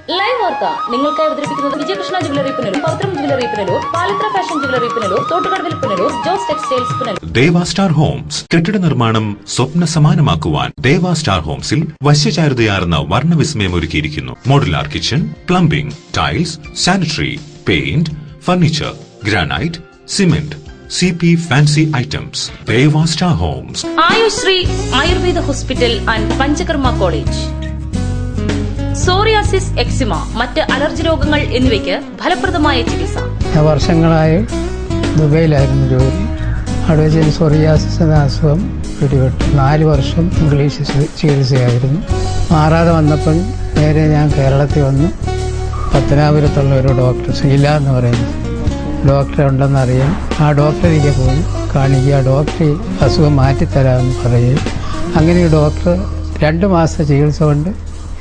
Live വാർത്ത നിങ്ങൾക്കായി അവതരിപ്പിക്കുന്നത് Vijayakrishna jewellery Punalur, Pavithram jewellery Punalur, Palithra fashion jewellery Punalur, തോട്ടുകടവിൽ Punalur, Jose textiles Punalur. Deva star homes കെട്ടിട നിർമ്മാണം സ്വപ്ന സമാനമാക്കുവാൻ ദേവ സ്റ്റാർ ഹോംസിൽ വശ്യചാരുതയാർന്ന വർണ്ണവിസ്മയം ഒരുക്കിയിരിക്കുന്നു. Modular kitchen, plumbing, tiles, sanitary, paint, furniture, granite, cement, CP fancy items. Deva star homes. Ayushree Ayurveda hospital and Panchakarma college. Psoriasis, eczema, മറ്റ് അലർജി രോഗങ്ങൾ എന്നിവയ്ക്ക് ഫലപ്രദമായ ചികിത്സ. വർഷങ്ങളായി ദുബൈയിലായിരുന്നു ജോലി. അവിടെ വെച്ച് സോറിയാസിസ് എന്ന അസുഖം പിടിപെട്ടു. 4 വർഷം ഇംഗ്ലീഷ് ചികിത്സയായിരുന്നു. മാറാതെ വന്നപ്പോൾ നേരെ ഞാൻ കേരളത്തിൽ വന്നു. പത്തനാപുരത്തുള്ള ഒരു ഡോക്ടർ, ശീല എന്ന് പറയുന്നത് ഡോക്ടറെ ഉണ്ടെന്നറിയാം. ആ ഡോക്ടറിലേക്ക് പോയി കാണിക്കുക. ഡോക്ടർ അസുഖം മാറ്റിത്തരാമെന്ന് പറയുകയും അങ്ങനെ ഡോക്ടർ 2 മാസത്തെ ചികിത്സ കൊണ്ട്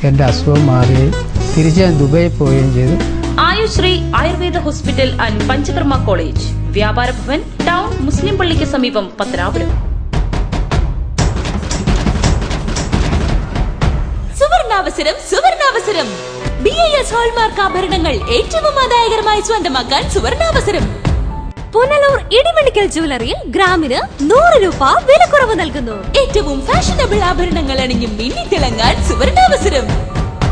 എൻ്റെ അസുഖം മാറുകയും തിരിച്ച് ഞാൻ ദുബായി പോവുകയും ചെയ്തു. Ayushree Ayurveda hospital and Panchakarma college, വ്യാപാര ഭവൻ, ടൗൺ, മുസ്ലിം പള്ളിക്ക് സമീപം, പത്തനാപുരം. സുവർണാവസരം, സുവർണാവസരം! BIS ഹോൾമാർക്ക് ആഭരണങ്ങൾ ഏറ്റവും ആദായകരമായി സ്വന്തമാക്കാൻ സുവർണാവസരം. പുനലൂർ ഇടിമണിക്കൽ ജ്വല്ലറിയിൽ ഗ്രാമിന് 100 രൂപ വിലക്കുറവ് നൽകുന്നു. ഏറ്റവും ഫാഷനബിൾ ആഭരണങ്ങൾ അണിഞ്ഞ് മിന്നിത്തിളങ്ങാൻ സുവർണാവസരം.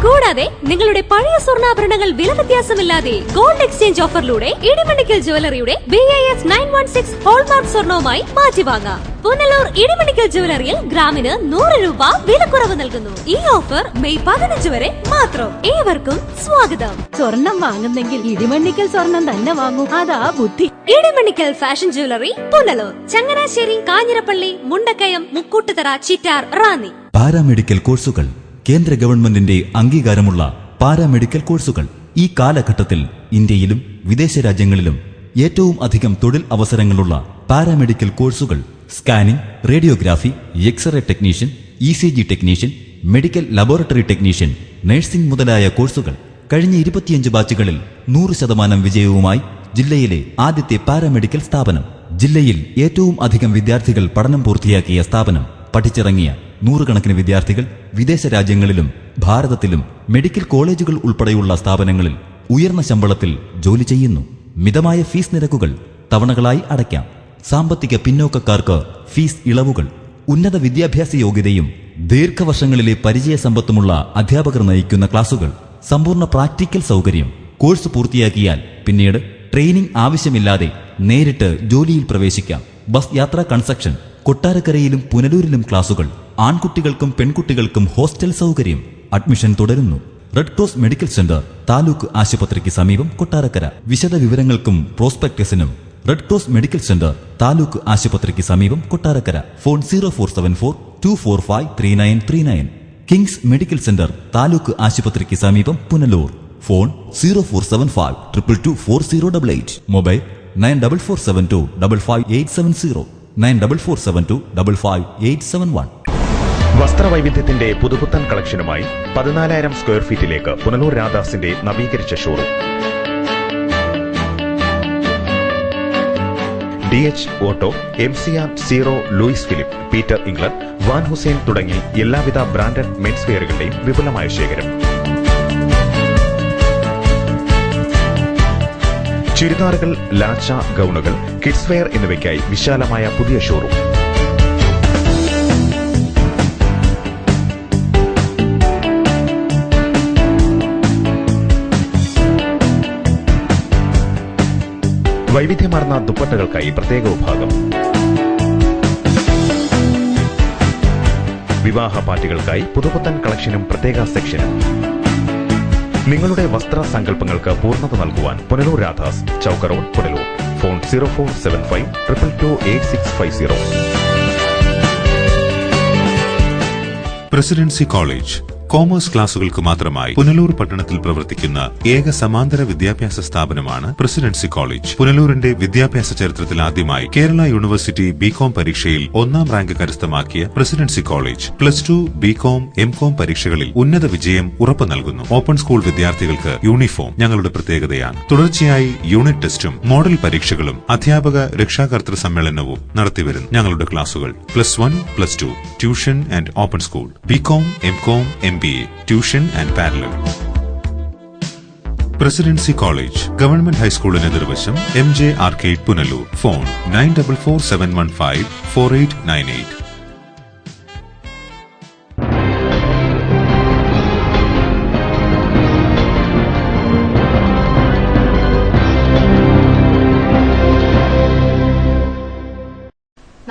കൂടാതെ നിങ്ങളുടെ പഴയ സ്വർണ്ണാഭരണങ്ങൾ വില വ്യത്യാസമില്ലാതെ ഗോൾഡ് എക്സ്ചേഞ്ച് ഓഫറിലൂടെ ഇടിമണിക്കൽ ജ്വല്ലറിയുടെ BIS 916 ഹോൾമാർക്ക് സ്വർണവുമായി മാറ്റി വാങ്ങാം. പുനലൂർ ഇടിമണിക്കൽ ജ്വല്ലറിയിൽ ഗ്രാമിന് 100 രൂപ വിലക്കുറവ് നൽകുന്നു. ഈ ഓഫർ മെയ് 15 വരെ മാത്രം. ഏവർക്കും സ്വാഗതം. സ്വർണം വാങ്ങുന്നെങ്കിൽ ഇടിമണിക്കൽ സ്വർണം തന്നെ വാങ്ങൂ, അതാ ബുദ്ധി. Idimanickal fashion jewellery, Punalur, Changanassery, Kanjirappally, Mundakayam, Mukkoottuthara, Chittar, Ranni. Paramedical കോഴ്സുകൾ. കേന്ദ്ര ഗവൺമെന്റിന്റെ അംഗീകാരമുള്ള പാരാമെഡിക്കൽ കോഴ്സുകൾ. ഈ കാലഘട്ടത്തിൽ ഇന്ത്യയിലും വിദേശ രാജ്യങ്ങളിലും ഏറ്റവും അധികം തൊഴിൽ അവസരങ്ങളുള്ള പാരാമെഡിക്കൽ കോഴ്സുകൾ. Scanning, radiography, x ray technician, ECG technician, medical laboratory technician, nursing മുതലായ കോഴ്സുകൾ. കഴിഞ്ഞ 25 ബാച്ചുകളിൽ 100% വിജയവുമായി ജില്ലയിലെ ആദ്യത്തെ പാരാമെഡിക്കൽ സ്ഥാപനം. ജില്ലയിൽ ഏറ്റവും അധികം വിദ്യാർത്ഥികൾ പഠനം പൂർത്തിയാക്കിയ സ്ഥാപനം. പഠിച്ചിറങ്ങിയ 100 കണക്കിന് വിദ്യാർത്ഥികൾ വിദേശ രാജ്യങ്ങളിലും ഭാരതത്തിലും മെഡിക്കൽ കോളേജുകൾ ഉൾപ്പെടെയുള്ള സ്ഥാപനങ്ങളിൽ ഉയർന്ന ശമ്പളത്തിൽ ജോലി ചെയ്യുന്നു. മിതമായ ഫീസ് നിരക്കുകൾ തവണകളായി അടയ്ക്കാം. സാമ്പത്തിക പിന്നോക്കക്കാർക്ക് ഫീസ് ഇളവുകൾ. ഉന്നത വിദ്യാഭ്യാസ യോഗ്യതയും ദീർഘവർഷങ്ങളിലെ പരിചയസമ്പത്തുമുള്ള അധ്യാപകർ നയിക്കുന്ന ക്ലാസുകൾ. സമ്പൂർണ്ണ പ്രാക്ടിക്കൽ സൗകര്യം. കോഴ്സ് പൂർത്തിയാക്കിയാൽ പിന്നീട് ട്രെയിനിംഗ് ആവശ്യമില്ലാതെ നേരിട്ട് ജോലിയിൽ പ്രവേശിക്കാം. ബസ് യാത്രാ കൺസെഷൻ. കൊട്ടാരക്കരയിലും പുനലൂരിലും ക്ലാസുകൾ. ആൺകുട്ടികൾക്കും പെൺകുട്ടികൾക്കും ഹോസ്റ്റൽ സൗകര്യം. അഡ്മിഷൻ തുടരുന്നു. Red Cross Medical Centre, taluk ആശുപത്രിക്ക് സമീപം, കൊട്ടാരക്കര. വിശദ വിവരങ്ങൾക്കും പ്രോസ്പെക്ടസിനും Red Cross Medical Centre, taluk ആശുപത്രിക്ക് സമീപം, Kottarakkara. Phone 0474 245 3939. Kings Medical Centre, taluk ആശുപത്രിക്ക് സമീപം, പുനലൂർ. ഫോൺ 0475 222 4088. മൊബൈൽ 9447 255 870, 9447 255 871. വസ്ത്രവൈവിധ്യത്തിന്റെ പുതുപുത്തൻ കളക്ഷനുമായി 14,000 സ്ക്വയർ ഫീറ്റിലേക്ക് പുനലൂർ രാധാസിന്റെ നവീകരിച്ച showroom. DH auto, MCR, zero, Louis Philippe, Peter England, Van Heusen തുടങ്ങി എല്ലാവിധ ബ്രാൻഡഡ് മെൻസ് വെയറുകളുടെയും വിപുലമായ ശേഖരം. ചുരിദാറുകൾ, ലാച്ച, ഗൌണുകൾ, കിഡ്സ് വെയർ എന്നിവയ്ക്കായി വിശാലമായ പുതിയ ഷോറൂം. വൈവിധ്യമാർന്ന ദുപ്പട്ടകൾക്കായി പ്രത്യേക വിഭാഗം. വിവാഹ പാർട്ടികൾക്കായി പുതുപുത്തൻ കളക്ഷനും പ്രത്യേക സെക്ഷനും. നിങ്ങളുടെ വസ്ത്ര സങ്കല്പങ്ങൾക്ക് പൂർണ്ണത നൽകുവാൻ Punalur Radhas, Chowka road, Punalur. Phone 0475 222 8650. Presidency College commerce ക്ലാസുകൾക്ക് മാത്രമായി പുനലൂർ പട്ടണത്തിൽ പ്രവർത്തിക്കുന്ന ഏക സമാന്തര വിദ്യാഭ്യാസ സ്ഥാപനമാണ് പ്രസിഡൻസി കോളേജ്. പുനലൂരിന്റെ വിദ്യാഭ്യാസ ചരിത്രത്തിൽ ആദ്യമായി കേരള യൂണിവേഴ്സിറ്റി BCom പരീക്ഷയിൽ 1ാം റാങ്ക് കരസ്ഥമാക്കിയ പ്രസിഡൻസി കോളേജ് +2, BCom, MCom പരീക്ഷകളിൽ ഉന്നത വിജയം ഉറപ്പു നൽകുന്നു. ഓപ്പൺ സ്കൂൾ വിദ്യാർത്ഥികൾക്ക് യൂണിഫോം ഞങ്ങളുടെ പ്രത്യേകതയാണ്. തുടർച്ചയായി യൂണിറ്റ് ടെസ്റ്റും മോഡൽ പരീക്ഷകളും അധ്യാപക രക്ഷാകർതൃ സമ്മേളനവും നടത്തിവരുന്നു. ഞങ്ങളുടെ ക്ലാസുകൾ +1, +2, tuition and open school, BCom, MCom, MBA, tuition and parallel. Presidency College government ഹൈസ്കൂളിന് എതിർവശം MJ ആർക്കേഡ് പുനലൂർ. ഫോൺ 9447154898.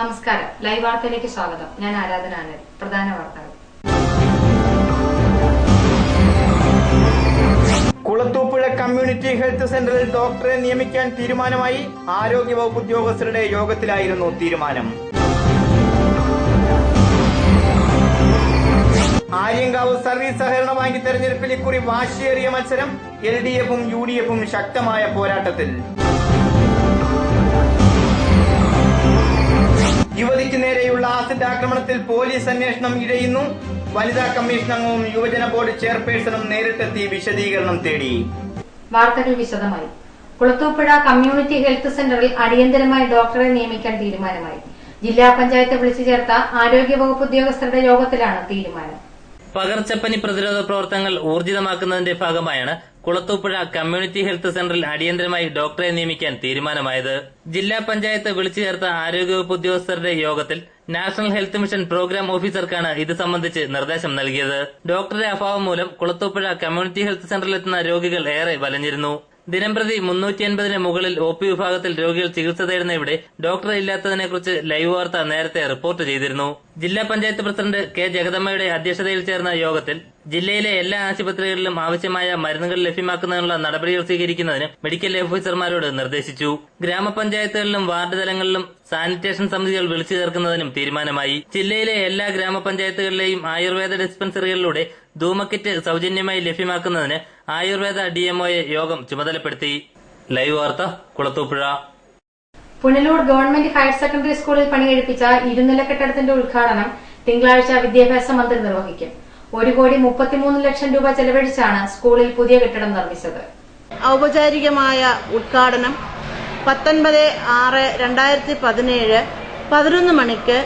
നമസ്കാരം. ലൈവ് വാർത്തയിലേക്ക് സ്വാഗതം. ഞാൻ ആരാധന ആനന്ദ്. പ്രധാന വാർത്തകൾ. കുളത്തൂപ്പുഴ കമ്മ്യൂണിറ്റി ഹെൽത്ത് സെന്ററിൽ ഡോക്ടറെ നിയമിക്കാൻ തീരുമാനമായി. ആരോഗ്യവകുപ്പ് ഉദ്യോഗസ്ഥരുടെ യോഗത്തിലായിരുന്നു തീരുമാനം. ആര്യങ്കാവ് സർവീസ് സഹകരണ ബാങ്ക് തെരഞ്ഞെടുപ്പിൽ ഇക്കുറി വാശിയേറിയ മത്സരം. LDFും UDFും ശക്തമായ പോരാട്ടത്തിൽ. യുവതിക്ക് നേരെയുള്ള ആസിഡ് ആക്രമണത്തിൽ പോലീസ് അന്വേഷണം ഇഴയുന്നു. വനിതാ കമ്മീഷൻ അംഗവും യുവജന ബോർഡ് ചെയർപേഴ്സണും നേരിട്ടെത്തി വിശദീകരണം തേടി. വാർത്തകൾ വിശദമായി. കുളത്തൂപ്പുഴ കമ്മ്യൂണിറ്റി ഹെൽത്ത് സെന്ററിൽ അടിയന്തരമായി ഡോക്ടറെ നിയമിക്കാൻ തീരുമാനമായി. ജില്ലാ പഞ്ചായത്ത് വിളിച്ചു ചേർത്ത ആരോഗ്യവകുപ്പ് ഉദ്യോഗസ്ഥരുടെ യോഗത്തിലാണ് തീരുമാനം. പകർച്ചപ്പനി പ്രതിരോധ പ്രവർത്തനങ്ങൾ ഊർജിതമാക്കുന്നതിന്റെ ഭാഗമായാണ് കുളത്തൂപ്പുഴ കമ്മ്യൂണിറ്റി ഹെൽത്ത് സെന്ററിൽ അടിയന്തരമായി ഡോക്ടറെ നിയമിക്കാൻ തീരുമാനമായത്. ജില്ലാ പഞ്ചായത്ത് വിളിച്ചു ചേർത്ത ആരോഗ്യവകുപ്പ് ഉദ്യോഗസ്ഥരുടെ യോഗത്തിൽ നാഷണൽ ഹെൽത്ത് മിഷൻ പ്രോഗ്രാം ഓഫീസർക്കാണ് ഇത് സംബന്ധിച്ച് നിർദ്ദേശം നൽകിയത്. ഡോക്ടറുടെ അഭാവം മൂലം കുളത്തൂപ്പുഴ കമ്മ്യൂണിറ്റി ഹെൽത്ത് സെന്ററിലെത്തുന്ന രോഗികൾ ഏറെ വലഞ്ഞിരുന്നു. ദിനംപ്രതി 350-ന് മുകളിൽ OP വിഭാഗത്തിൽ രോഗികൾ ചികിത്സ തേടുന്ന ഇവിടെ ഡോക്ടർ ഇല്ലാത്തതിനെക്കുറിച്ച് ലൈവ് വാർത്ത നേരത്തെ റിപ്പോർട്ട് ചെയ്തിരുന്നു. ജില്ലാ പഞ്ചായത്ത് പ്രസിഡന്റ് K. ജഗദമ്മയുടെ അധ്യക്ഷതയിൽ ചേർന്ന യോഗത്തിൽ ജില്ലയിലെ എല്ലാ ആശുപത്രികളിലും ആവശ്യമായ മരുന്നുകൾ ലഭ്യമാക്കുന്നതിനുള്ള നടപടികൾ സ്വീകരിക്കുന്നതിന് മെഡിക്കൽ ഓഫീസർമാരോട് നിർദ്ദേശിച്ചു. ഗ്രാമപഞ്ചായത്തുകളിലും വാർഡ് തലങ്ങളിലും സാനിറ്റേഷൻ സമിതികൾ വിളിച്ചു ചേർക്കുന്നതിനും തീരുമാനമായി. ജില്ലയിലെ എല്ലാ ഗ്രാമപഞ്ചായത്തുകളിലെയും ആയുർവേദ ഡിസ്പെൻസറികളിലൂടെ ധൂമക്കിറ്റ് സൌജന്യമായി ലഭ്യമാക്കുന്നതിന് ആയുർവേദ DMOയെ യോഗം ചുമതലപ്പെടുത്തി. ലൈവ് വാർത്ത Kulathupuzha. Punalur government higher secondary സ്കൂളിൽ പണികഴിപ്പിച്ച 2 നില കെട്ടിടത്തിന്റെ ഉദ്ഘാടനം തിങ്കളാഴ്ച വിദ്യാഭ്യാസ മന്ത്രി നിർവഹിക്കും. 1,33,00,000 രൂപ ചെലവഴിച്ചാണ് സ്കൂളിൽ പുതിയ കെട്ടിടം നിർമ്മിച്ചത്. ഔപചാരികമായ ഉദ്ഘാടനം 19/6/2017 11 മണിക്ക്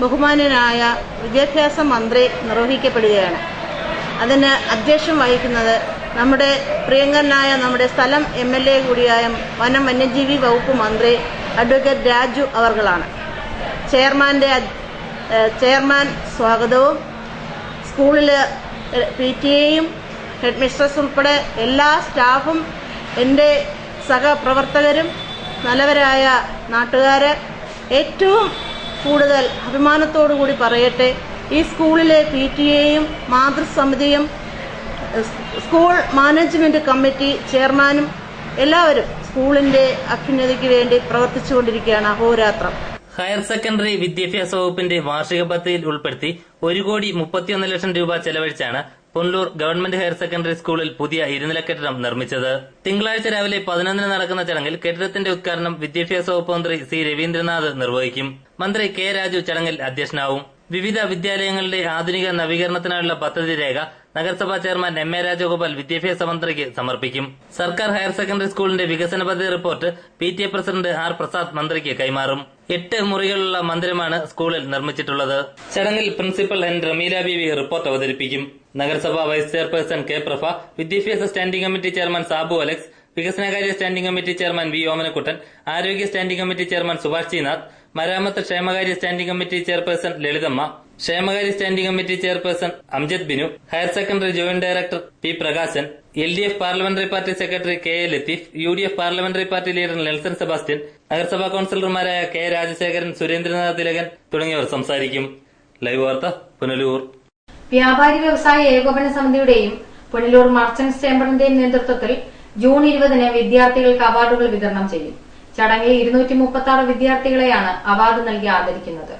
ബഹുമാന്യനായ വിദ്യാഭ്യാസ മന്ത്രി നിർവഹിക്കപ്പെടുകയാണ്. അതിന് അധ്യക്ഷം വഹിക്കുന്നത് നമ്മുടെ പ്രിയങ്കരനായ നമ്മുടെ സ്ഥലം MLA കൂടിയായ വനം വന്യജീവി വകുപ്പ് മന്ത്രി അഡ്വക്കേറ്റ് രാജു അവർകളാണ്. ചെയർമാൻ സ്വാഗതവും സ്കൂളിലെ PTA-യും ഹെഡ് മിസ്ട്രസ് ഉൾപ്പെടെ എല്ലാ സ്റ്റാഫും എൻ്റെ സഹപ്രവർത്തകരും നല്ലവരായ നാട്ടുകാര് ഏറ്റവും കൂടുതൽ അഭിമാനത്തോടു കൂടി പറയട്ടെ, ഈ സ്കൂളിലെ PTA-യും മാതൃസമിതിയും സ്കൂൾ മാനേജ്മെന്റ് കമ്മിറ്റി ചെയർമാനും എല്ലാവരും സ്കൂളിന്റെ അഭ്യുന്നതിക്ക് വേണ്ടി പ്രവർത്തിച്ചുകൊണ്ടിരിക്കുകയാണ് അഹോരാത്രം. ഹയർ സെക്കൻഡറി വിദ്യാഭ്യാസ വകുപ്പിന്റെ വാർഷിക പദ്ധതിയിൽ ഉൾപ്പെടുത്തി 1,31,00,000 രൂപ ചെലവഴിച്ചാണ് പുനലൂർ ഗവൺമെന്റ് ഹയർ സെക്കൻഡറി സ്കൂളിൽ പുതിയ 2 നില കെട്ടിടം നിർമ്മിച്ചത്. തിങ്കളാഴ്ച രാവിലെ 11-ന് നടക്കുന്ന ചടങ്ങിൽ കെട്ടിടത്തിന്റെ ഉദ്ഘാടനം വിദ്യാഭ്യാസ വകുപ്പ് മന്ത്രി C. രവീന്ദ്രനാഥ് നിർവഹിക്കും. മന്ത്രി K. രാജു ചടങ്ങിൽ അധ്യക്ഷനാവും. വിവിധ വിദ്യാലയങ്ങളുടെ ആധുനിക നവീകരണത്തിനായുള്ള പദ്ധതി രേഖ നഗരസഭാ ചെയർമാൻ MA രാജഗോപാൽ വിദ്യാഭ്യാസ മന്ത്രിക്ക് സമർപ്പിക്കും. സർക്കാർ ഹയർ സെക്കൻഡറി സ്കൂളിന്റെ വികസന പദ്ധതി report PTA president R. Prasad മന്ത്രിക്ക് കൈമാറും. 8 മുറികളുള്ള മന്ദിരമാണ് സ്കൂളിൽ നിർമ്മിച്ചിട്ടുള്ളത്. ചടങ്ങിൽ principal N. Rameela Beevi report അവതരിപ്പിക്കും. നഗരസഭാ വൈസ് ചെയർപേഴ്സൺ K. പ്രഭ, വിദ്യാഭ്യാസ standing committee chairman Sabu Alex, വികസനകാര്യ standing committee chairman V. Omanakuttan, ആരോഗ്യ standing committee chairman Subhash Cheenath, മരാമത്ത് ക്ഷേമകാര്യ സ്റ്റാൻഡിംഗ് കമ്മിറ്റി ചെയർപേഴ്സൺ ലളിതമ്മ, ക്ഷേമകാര്യ standing committee chairperson Amjad Binu, higher secondary joint director P. Prakashan, LDF parliamentary party secretary K. A. Latheef, UDF parliamentary party leader Nelson Sebastian, നഗരസഭാ കൌൺസിലർമാരായ K. Rajasekharan, Surendranath Thilakan തുടങ്ങിയവർ സംസാരിക്കും. Live വാർത്ത പുനലൂർ. വ്യാപാരി വ്യവസായ ഏകോപന സമിതിയുടെയും പുനലൂർ മർച്ചന്റ്സ് ചേംബറിന്റെയും നേതൃത്വത്തിൽ ജൂൺ 20-ന് വിദ്യാർത്ഥികൾക്ക് അവാർഡുകൾ വിതരണം ചെയ്യും. ചടങ്ങിൽ 236 വിദ്യാർത്ഥികളെയാണ് അവാർഡ് നൽകി ആദരിക്കുന്നത്.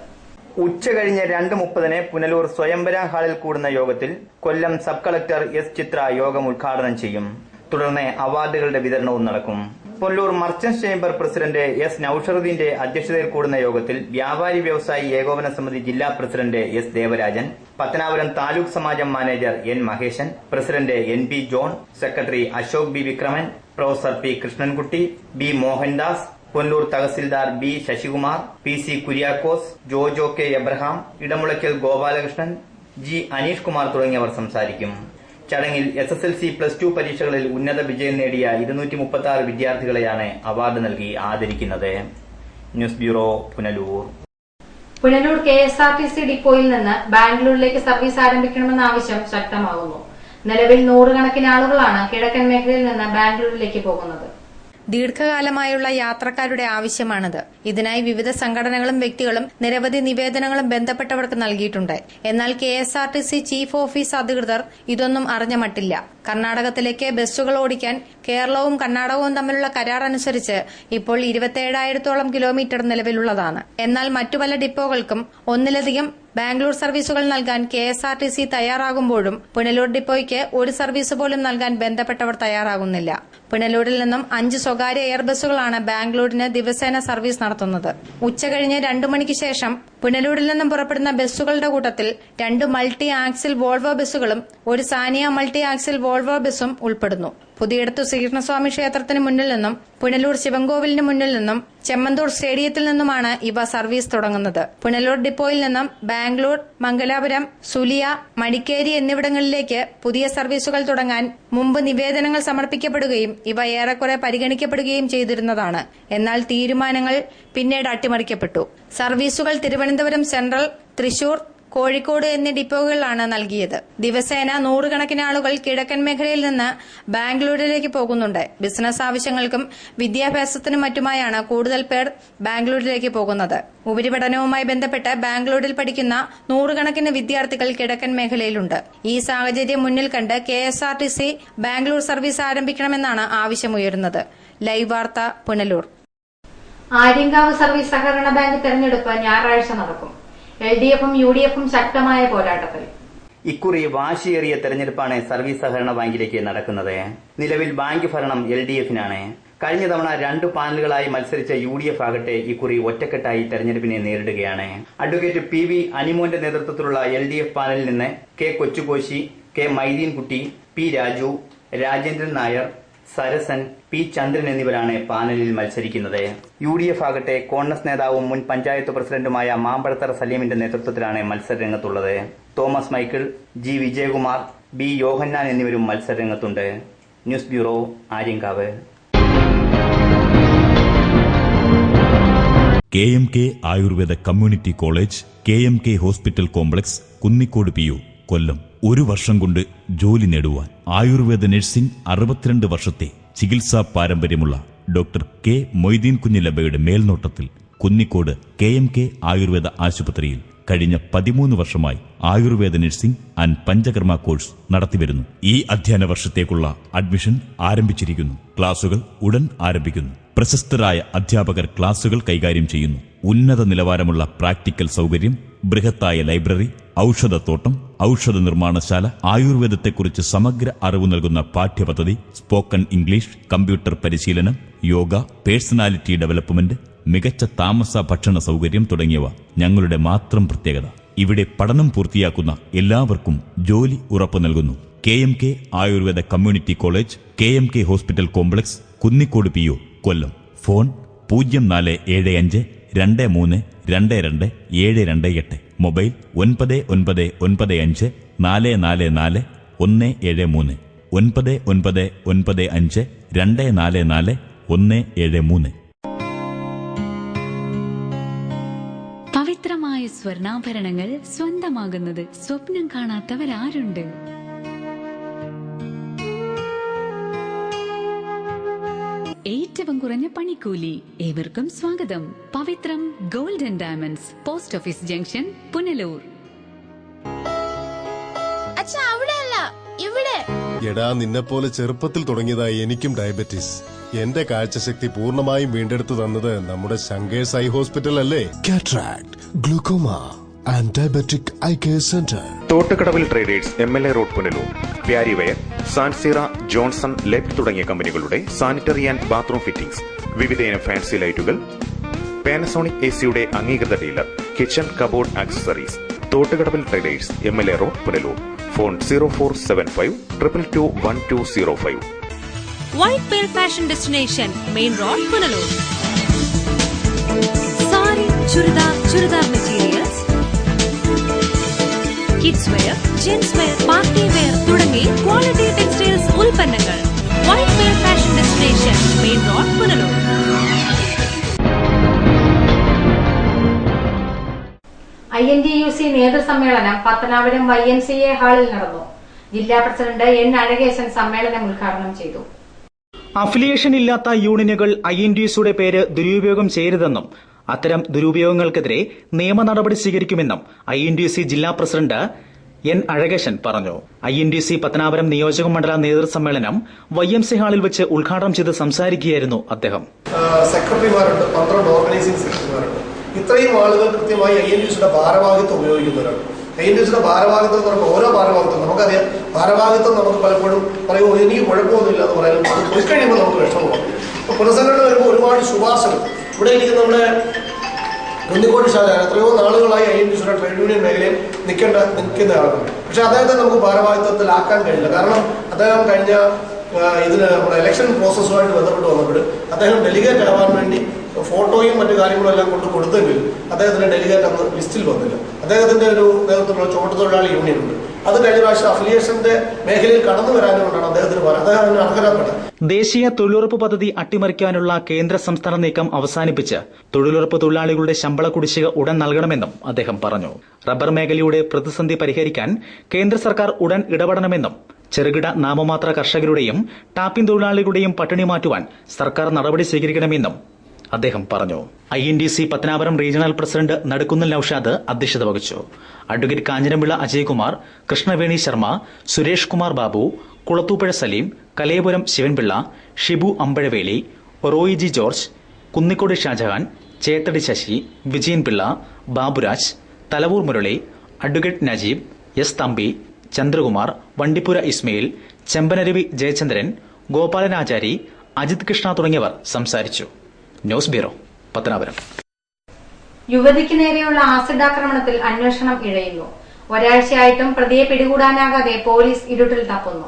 ഉച്ചകഴിഞ്ഞ് 2:30-ന് പുനലൂർ സ്വയംവര ഹാളിൽ കൂടുന്ന യോഗത്തിൽ Kollam sub collector S. Chithra യോഗം ഉദ്ഘാടനം ചെയ്യും. തുടർന്ന് അവാർഡുകളുടെ വിതരണവും നടക്കും. Punalur merchants chamber president S. നൌഷറുദ്ദീന്റെ അധ്യക്ഷതയിൽ കൂടുന്ന യോഗത്തിൽ വ്യാപാരി വ്യവസായി ഏകോപന സമിതി ജില്ലാ പ്രസിഡന്റ് S. ദേവരാജൻ, പത്തനാപുരം താലൂക്ക് സമാജം manager N. Maheshan, president N. P. John, secretary Ashok B. Vikraman, professor P. Krishnankutty, B. Mohandas, Punalur tahsildar B. Sasikumar, PC. Kuriakose, Jojo K. Abraham, Edamulakkal Gopalakrishnan, G. Aneesh Kumar തുടങ്ങിയവർ സംസാരിക്കും. ചടങ്ങിൽ SSLC+2 പരീക്ഷകളിൽ ഉന്നത വിജയം നേടിയ 236 വിദ്യാർത്ഥികളെയാണ് അവാർഡ് നൽകി ആദരിക്കുന്നത്. News bureau, Punalur. Punalur KSRTC ഡിപ്പോയിൽ നിന്ന് ബാംഗ്ലൂരിലേക്ക് സർവീസ് ആരംഭിക്കണമെന്ന ആവശ്യം ശക്തമാകുന്നു. നിലവിൽ 100 കണക്കിന് ആളുകളാണ് കിഴക്കൻ മേഖലയിൽ നിന്ന് ബാംഗ്ലൂരിലേക്ക് പോകുന്നത്. ദീർഘകാലമായുള്ള യാത്രക്കാരുടെ ആവശ്യമാണത്. ഇതിനായി വിവിധ സംഘടനകളും വ്യക്തികളും നിരവധി നിവേദനങ്ങളും ബന്ധപ്പെട്ടവർക്ക് നൽകിയിട്ടുണ്ട്. എന്നാൽ KSRTC ചീഫ് ഓഫീസ് അധികൃതർ ഇതൊന്നും അറിഞ്ഞ മട്ടില്ല. കർണാടകത്തിലേക്ക് ബസ്സുകൾ ഓടിക്കാൻ കേരളവും കർണാടകവും തമ്മിലുള്ള കരാർ അനുസരിച്ച് ഇപ്പോൾ 27,000-ഓളം കിലോമീറ്റർ നിലവിലുള്ളതാണ്. എന്നാൽ മറ്റു പല ഡിപ്പോകൾക്കും ഒന്നിലധികം ബാംഗ്ലൂർ സർവീസുകൾ നൽകാൻ KSRTC തയ്യാറാകുമ്പോഴും പുനലൂർ ഡിപ്പോയ്ക്ക് ഒരു സർവീസ് പോലും നൽകാൻ ബന്ധപ്പെട്ടവർ തയ്യാറാകുന്നില്ല. പുനലൂരിൽ നിന്നും 5 സ്വകാര്യ എയർ ബസ്സുകളാണ് ബാംഗ്ലൂരിന് ദിവസേന സർവീസ് നടത്തുന്നത്. ഉച്ചകഴിഞ്ഞ് 2 മണിക്ക് ശേഷം പുനലൂരിൽ നിന്നും പുറപ്പെടുന്ന ബസ്സുകളുടെ കൂട്ടത്തിൽ 2 മൾട്ടി ആക്സിൽ വോൾവോ ബസ്സുകളും 1 സാനിയ മൾട്ടി ആക്സിൽ വോൾവോ ബസ്സും ഉൾപ്പെടുന്നു. പുതിയടത്തു ശ്രീകൃഷ്ണസ്വാമി ക്ഷേത്രത്തിന് മുന്നിൽ നിന്നും പുനലൂർ ശിവൻകോവിലിന് മുന്നിൽ നിന്നും ചെമ്മന്തൂർ സ്റ്റേഡിയത്തിൽ നിന്നുമാണ് ഇവ സർവീസ് തുടങ്ങുന്നത്. പുനലൂർ ഡിപ്പോയിൽ നിന്നും ബാംഗ്ലൂർ, മംഗലാപുരം, സുലിയ, മടിക്കേരി എന്നിവിടങ്ങളിലേക്ക് പുതിയ സർവീസുകൾ തുടങ്ങാൻ മുമ്പ് നിവേദനങ്ങൾ സമർപ്പിക്കപ്പെടുകയും ഇവ ഏറെക്കുറെ പരിഗണിക്കപ്പെടുകയും ചെയ്തിരുന്നതാണ്. എന്നാൽ തീരുമാനങ്ങൾ പിന്നീട് അട്ടിമറിക്കപ്പെട്ടു. സർവീസുകൾ തിരുവനന്തപുരം സെൻട്രൽ, തൃശൂർ, കോഴിക്കോട് എന്നീ ഡിപ്പോകളിലാണ് നൽകിയത്. ദിവസേന 100 കണക്കിന് ആളുകൾ കിഴക്കൻ മേഖലയിൽ നിന്ന് ബാംഗ്ലൂരിലേക്ക് പോകുന്നുണ്ട്. ബിസിനസ് ആവശ്യങ്ങൾക്കും വിദ്യാഭ്യാസത്തിനും മറ്റുമായാണ് കൂടുതൽ പേർ ബാംഗ്ലൂരിലേക്ക് പോകുന്നത്. ഉപരിപഠനവുമായി ബന്ധപ്പെട്ട് ബാംഗ്ലൂരിൽ പഠിക്കുന്ന 100 കണക്കിന് വിദ്യാർത്ഥികൾ കിഴക്കൻ മേഖലയിലുണ്ട്. ഈ സാഹചര്യം മുന്നിൽ കണ്ട് KSRTC ബാംഗ്ലൂർ സർവീസ് ആരംഭിക്കണമെന്നാണ് ആവശ്യമുയരുന്നത്. ലൈവ് വാർത്ത, പുനലൂർ. ആര്യങ്കാവ് സർവീസ് സഹകരണ ബാങ്ക് തെരഞ്ഞെടുപ്പ് ഞായറാഴ്ച നടക്കും. LDFും UDFും ശക്തമായ പോരാട്ടത്തിൽ. ഇക്കുറി വാശിയേറിയ തെരഞ്ഞെടുപ്പാണ് സർവീസ് സഹകരണ ബാങ്കിലേക്ക് നടക്കുന്നത്. നിലവിൽ ബാങ്ക് ഭരണം LDFിനാണ്. കഴിഞ്ഞ തവണ 2 പാനലുകളായി മത്സരിച്ച UDF ആകട്ടെ ഇക്കുറി ഒറ്റക്കെട്ടായി തെരഞ്ഞെടുപ്പിനെ നേരിടുകയാണ്. അഡ്വക്കേറ്റ് PV അനിമോന്റെ നേതൃത്വത്തിലുള്ള LDF പാനലിൽ നിന്ന് K Kochukoshy, K Mydeenkutty, P Raju, Rajendran Nair, സരസൻ, P ചന്ദ്രൻ എന്നിവരാണ് പാനലിൽ മത്സരിക്കുന്നത്. UDF ആകട്ടെ കോൺഗ്രസ് നേതാവും മുൻ പഞ്ചായത്ത് പ്രസിഡന്റുമായ മാമ്പഴത്തറ സലീമിന്റെ നേതൃത്വത്തിലാണ് മത്സരരംഗത്തുള്ളത്. Thomas Michael, G Vijayakumar, B Yohannan എന്നിവരും മത്സരരംഗത്തുണ്ട്. News bureau, Aryankavu. KMK ayurveda community college, KMK hospital complex, Kunnikode PU, Kollam. 1 വർഷം കൊണ്ട് ജോലി നേടുവാൻ ആയുർവേദ നഴ്സിംഗ് 62 വർഷത്തെ ചികിത്സാ പാരമ്പര്യമുള്ള ഡോക്ടർ K മൊയ്തീൻ കുഞ്ഞിലബയുടെ മേൽനോട്ടത്തിൽ കുന്നിക്കോട് KMK ആയുർവേദ ആശുപത്രിയിൽ കഴിഞ്ഞ 13 വർഷമായി ayurveda nursing and panchakarma course നടത്തിവരുന്നു. ഈ അധ്യയന വർഷത്തേക്കുള്ള അഡ്മിഷൻ ആരംഭിച്ചിരിക്കുന്നു. ക്ലാസുകൾ ഉടൻ ആരംഭിക്കുന്നു. പ്രശസ്തരായ അധ്യാപകർ ക്ലാസുകൾ കൈകാര്യം ചെയ്യുന്നു. ഉന്നത നിലവാരമുള്ള പ്രാക്ടിക്കൽ സൗകര്യം, ബൃഹത്തായ ലൈബ്രറി, ഔഷധത്തോട്ടം, ഔഷധ നിർമ്മാണശാല, ആയുർവേദത്തെക്കുറിച്ച് സമഗ്ര അറിവ് നൽകുന്ന പാഠ്യപദ്ധതി, സ്പോക്കൺ ഇംഗ്ലീഷ്, കമ്പ്യൂട്ടർ പരിശീലനം, യോഗ, പേഴ്സണാലിറ്റി ഡെവലപ്മെന്റ്, മികച്ച താമസ ഭക്ഷണ സൗകര്യം തുടങ്ങിയവ ഞങ്ങളുടെ മാത്രം പ്രത്യേകത. ഇവിടെ പഠനം പൂർത്തിയാക്കുന്ന എല്ലാവർക്കും ജോലി ഉറപ്പു നൽകുന്നു. KMK ayurveda community college, KMK hospital complex, Kunnikode PU, കൊല്ലം. ഫോൺ 0492322278. മൊബൈൽ 9995 444 173 9995 244 173. പവിത്രമായ സ്വർണ്ണാഭരണങ്ങൾ സ്വന്തമാകുന്നത് സ്വപ്നം കാണാത്തവരാരുണ്ട്? ഏറ്റവും കുറഞ്ഞ പണിക്കൂലി. ഏവർക്കും സ്വാഗതം. Pavithram gold and diamonds, post office junction, Punalur. എടാ, നിന്നെപ്പോലെ ചെറുപ്പത്തിൽ തുടങ്ങിയതായി എനിക്കും ഡയബറ്റീസ്. എന്റെ കാഴ്ചശക്തി പൂർണ്ണമായും വീണ്ടെടുത്തു തന്നത് നമ്മുടെ ശങ്കേഴ്സ് ഐ ഹോസ്പിറ്റൽ അല്ലേ? Cataract, glaucoma and diabetic eye care centre. തോട്ടുകടവിൽ traders, MLA road, Punalur. Parryware, സാൻസീറ, ജോൺസൺ, ലെബ് തുടങ്ങിയ കമ്പനികളുടെ സാനിറ്ററി ആൻഡ് ബാത്റൂം ഫിറ്റിംഗ്സ്, വിവിധയിനം ഫാൻസി ലൈറ്റുകൾ, പാനസോണിക് ACയുടെ അംഗീകൃത ഡീലർ, കിച്ചൺ കബോർഡ് ആക്സസറീസ്. തോട്ടുകടവിൽ traders, MLA road, Punalur. Phone 0475 222 1205. White pearl fashion destination, main road, Punalur. Sari, churidar materials, kids wear, gents wear, party wear തുടങ്ങി ക്വാളിറ്റി ടെക്സ്റ്റൈൽസ് ഉൽപ്പന്നങ്ങൾ. White wear fashion destination, main road, Punalur. INTUC നേതൃസമ്മേളനം Pathanapuram YMCA ഹാളിൽ നടന്നു. ജില്ലാ president N. Azhakesan സമ്മേളനം ഉദ്ഘാടനം ചെയ്തു. അഫിലിയേഷൻ ഇല്ലാത്ത യൂണിയനുകൾ INTUCയുടെ പേര് ദുരുപയോഗം ചെയ്യരുതെന്നും അത്തരം ദുരുപയോഗങ്ങൾക്കെതിരെ നിയമ നടപടി സ്വീകരിക്കുമെന്നും INTUC ജില്ലാ പ്രസിഡന്റ് N. അഴകേശൻ പറഞ്ഞു. INTUC പത്തനാപുരം നിയോജക മണ്ഡല നേതൃസമ്മേളനം YMCA ഹാളിൽ വെച്ച് ഉദ്ഘാടനം ചെയ്ത് സംസാരിക്കുകയായിരുന്നു അദ്ദേഹം. സെക്രട്ടറിമാരുണ്ട്, 12 ഓർഗനൈസിംഗ് സെക്രട്ടറിമാരുണ്ട്. ഇത്രയും ആളുകൾ കൃത്യമായി INTUCയുടെ ഭാരവാഹിത്വം ഉപയോഗിക്കുന്നവരാണ്. INTUCയുടെ ഭാരവാഹിത്വം എന്ന് പറയുമ്പോൾ ഓരോ ഭാരവാഹിത്വം നമുക്കറിയാം. ഭാരവാഹിത്വം നമുക്ക് പലപ്പോഴും പറയുമ്പോൾ എനിക്ക് കുഴപ്പമൊന്നുമില്ല എന്ന് പറയാനും അത് പോയി കഴിയുമ്പോൾ നമുക്ക് വിഷമമാണ്. അപ്പോൾ പുനഃസംഘടന വരുമ്പോൾ ഒരുപാട് ശുപാർശകൾ ഇവിടെ ഇരിക്കുന്ന നമ്മുടെ കുന്നിക്കോട് ശാല എത്രയോ നാളുകളായി INTUCയുടെ ട്രേഡ് യൂണിയൻ മേഖലയിൽ നിൽക്കുന്ന ആളാണ്. പക്ഷെ അദ്ദേഹത്തെ നമുക്ക് ഭാരവാഹിത്വത്തിലാക്കാൻ കഴിയില്ല. കാരണം അദ്ദേഹം കഴിഞ്ഞ ഇതിന് നമ്മുടെ ഇലക്ഷൻ പ്രോസസ്സുമായിട്ട് ബന്ധപ്പെട്ട് വന്നപ്പോൾ അദ്ദേഹം ഡെലിഗേറ്റ് ആവാൻ വേണ്ടി ഫോട്ടോയും മറ്റു കാര്യങ്ങളും എല്ലാം കൊണ്ട് കൊടുത്തെങ്കിലും അദ്ദേഹത്തിന്റെ ഡെലിഗേറ്റ് അന്ന് ലിസ്റ്റിൽ വന്നില്ല. അദ്ദേഹത്തിന്റെ ഒരു നേതൃത്വത്തിലുള്ള ചുമട്ടുതൊഴിലാളി യൂണിയൻ ഉണ്ട്. അത് കഴിഞ്ഞ പ്രാവശ്യം അഫിലിയേഷന്റെ മേഖലയിൽ കടന്നു വരാനുകൊണ്ടാണ് അദ്ദേഹത്തിന് അദ്ദേഹം അർഹതപ്പെട്ടത്. ദേശീയ തൊഴിലുറപ്പ് പദ്ധതി അട്ടിമറിക്കാനുള്ള കേന്ദ്ര സംസ്ഥാന നീക്കം അവസാനിപ്പിച്ച് തൊഴിലുറപ്പ് തൊഴിലാളികളുടെ ശമ്പള കുടിശ്ശിക ഉടൻ നൽകണമെന്നും അദ്ദേഹം പറഞ്ഞു. റബ്ബർ മേഖലയുടെ പ്രതിസന്ധി പരിഹരിക്കാൻ കേന്ദ്ര സർക്കാർ ഉടൻ ഇടപെടണമെന്നും ചെറുകിട നാമമാത്ര കർഷകരുടെയും ടാപ്പിംഗ് തൊഴിലാളികളുടെയും പട്ടിണി മാറ്റുവാൻ സർക്കാർ നടപടി സ്വീകരിക്കണമെന്നും അദ്ദേഹം പറഞ്ഞു. INTUC പത്തനാപുരം റീജിയണൽ പ്രസിഡന്റ് നടുക്കുന്നിൽ നൌഷാദ് അധ്യക്ഷത വഹിച്ചു. Advocate Kanjirampilla Ajaykumar, Krishnaveni Sharma, Suresh Kumar Babu, Kulathupuzha Saleem, Kalayapuram Sivanpillai, Shibu Ambazhaveli, Roy G George, Kunnicode Shajahan, Chethady Sasi, Vijayan Pillai, Baburaj, Thalavoor Murali, advocate Najeeb, S Thampi, Chandrakumar, Vandippura Ismail, Chembanaruvi Jayachandran, Gopalanachari, Ajith Krishna തുടങ്ങിയവർ സംസാരിച്ചു. News bureau, Pathanapuram. യുവതിക്ക് നേരെയുള്ള ആസിഡ് ആക്രമണത്തിൽ അന്വേഷണം ഇഴയുന്നു. ഒരാഴ്ചയായിട്ടും പ്രതിയെ പിടികൂടാനാകാതെ പോലീസ് ഇരുട്ടിൽ തപ്പുന്നു.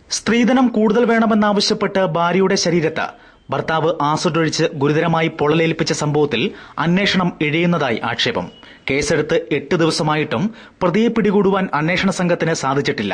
സ്ത്രീധനം കൂടുതൽ വേണമെന്നാവശ്യപ്പെട്ട് ഭാര്യയുടെ ശരീരത്ത് ഭർത്താവ് ആസിഡ് ഒഴിച്ച് ഗുരുതരമായി പൊള്ളലേൽപ്പിച്ച സംഭവത്തിൽ അന്വേഷണം ഇഴയുന്നതായി ആക്ഷേപം. കേസെടുത്ത് 8 ദിവസമായിട്ടും പ്രതിയെ പിടികൂടുവാൻ അന്വേഷണ സംഘത്തിന് സാധിച്ചിട്ടില്ല.